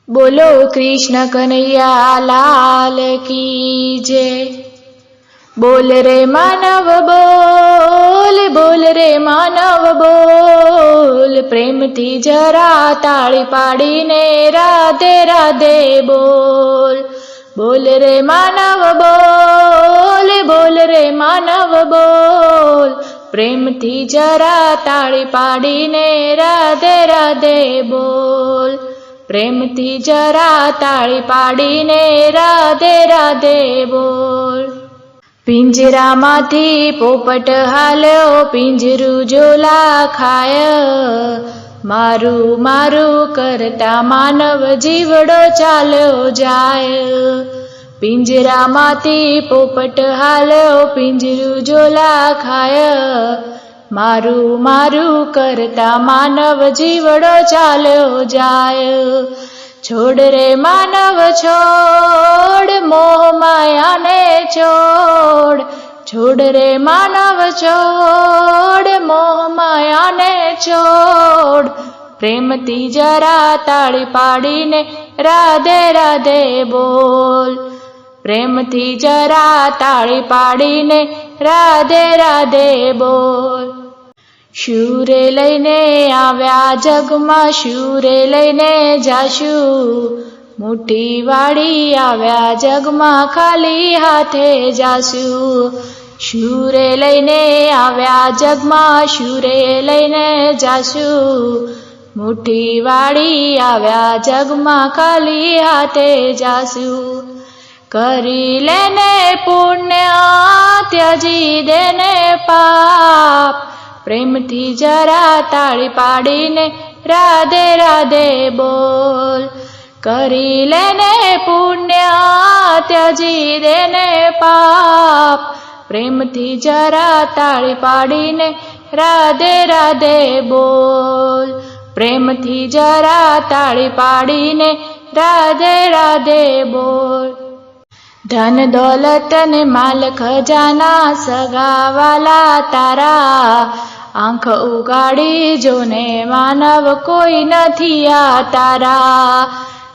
बोलो कृष्ण कन्हैया लाल की जय। बोल रे मानव बोल, बोल रे मानव बोल, प्रेम थी जरा ताड़ी पाड़ी ने राधे राधे बोल। बोल रे मानव बोल, बोल रे मानव बोल, प्रेम थी जरा ताड़ी पाड़ी ने राधे राधे बोल। प्रेम थी जरा ताड़ी पाड़ी ने राधे राधे बोल। पिंजरा माथी पोपट हाल्यो पिंजरू जोला खाय, मारू मारू करता मानव जीवड़ो चाल्यो जाय। पिंजरा माथी पोपट हाल्यो पिंजरू जोला खाय, मारू मारू करता मानव जीवड़ो चाल्यो जाय। छोड़ रे मानव छोड़, मोह माया ने छोड़, छोड़ रे मानव छोड़, मोह माया ने छोड़। प्रेम थी जरा ताड़ी पाड़ी ने राधे राधे बोल। प्रेम थी जरा ताड़ी पाड़ी ने राधे राधे बोल। शूरे लईने आव्या जगमा शूरे लईने जाशू, मुट्ठी वाड़ी आव्या जगमा खाली हाथे जाशू। शूरे लईने आव्या जगमा शूरे लईने जाशू, मुट्ठी वाड़ी आव्या जगमा खाली हाथे जाशू। करी लेने पुण्य त्याजी देने पाप, प्रेम थी जरा ताड़ी पाड़ी ने राधे राधे बोल। करी लेने पुण्य त्याजी देने पाप, प्रेम थी जरा ताड़ी पाड़ी ने राधे राधे बोल। प्रेम थी जरा ताड़ी पाड़ी ने राधे राधे बोल। धन दौलत ने माल खजाना सगा वाला तारा, आंख उगाड़ी जोने मानव कोई नथी आ तारा।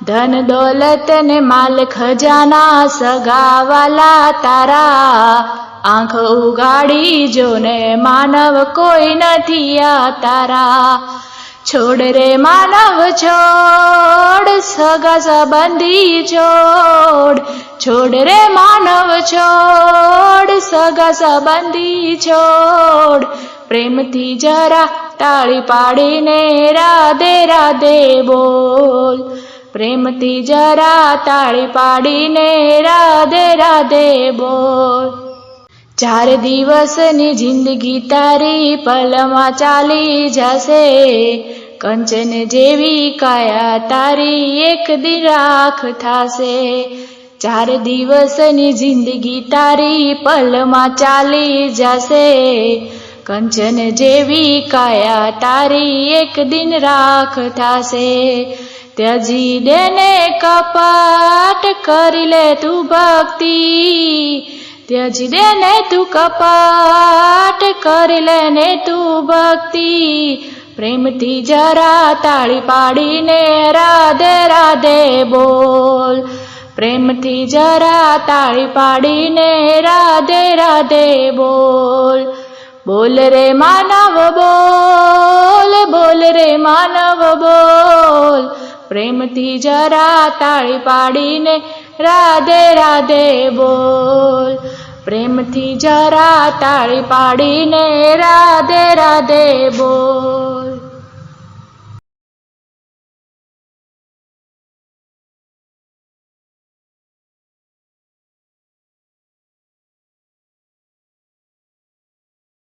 धन दौलत ने माल खजाना सगा वाला तारा, आंख उगाड़ी जोने मानव कोई नथी आ तारा। छोड़ रे मानव छोड़, सगा संबंधी छोड़, छोड़ रे मानव छोड़, सगा संबंधी छोड़। प्रेम थी जरा ताड़ी पाड़ी ने राधे राधे बोल। प्रेम थी जरा ताड़ी पाड़ी ने राधे राधे बोल। 4 દિવસની જિંદગી તારી પલમાં ચાલી જશે, કંચન જેવી કાયા તારી એક દિન રાખ થાશે। 4 દિવસની જિંદગી તારી પલમાં ચાલી જશે, કંચન જેવી કાયા તારી એક દિન રાખ થાશે। ત્યજી દેને કપટ કરી લે તું ભક્તિ, ત્યજી દેને તું કપટ કરી લેને તું ભક્તિ। પ્રેમ थी जरा ताड़ी पाड़ी ने राधे राधे बोल। प्रेम थी जरा ताड़ी पाड़ी ने राधे राधे बोल। बोल रे मानव बोल, बोल रे मानव बोल, प्रेम थी जरा ताड़ी पाड़ी ने राधे राधे बोल। प्रेम थी जरा ताड़ी पाड़ी ने राधे राधे बोल।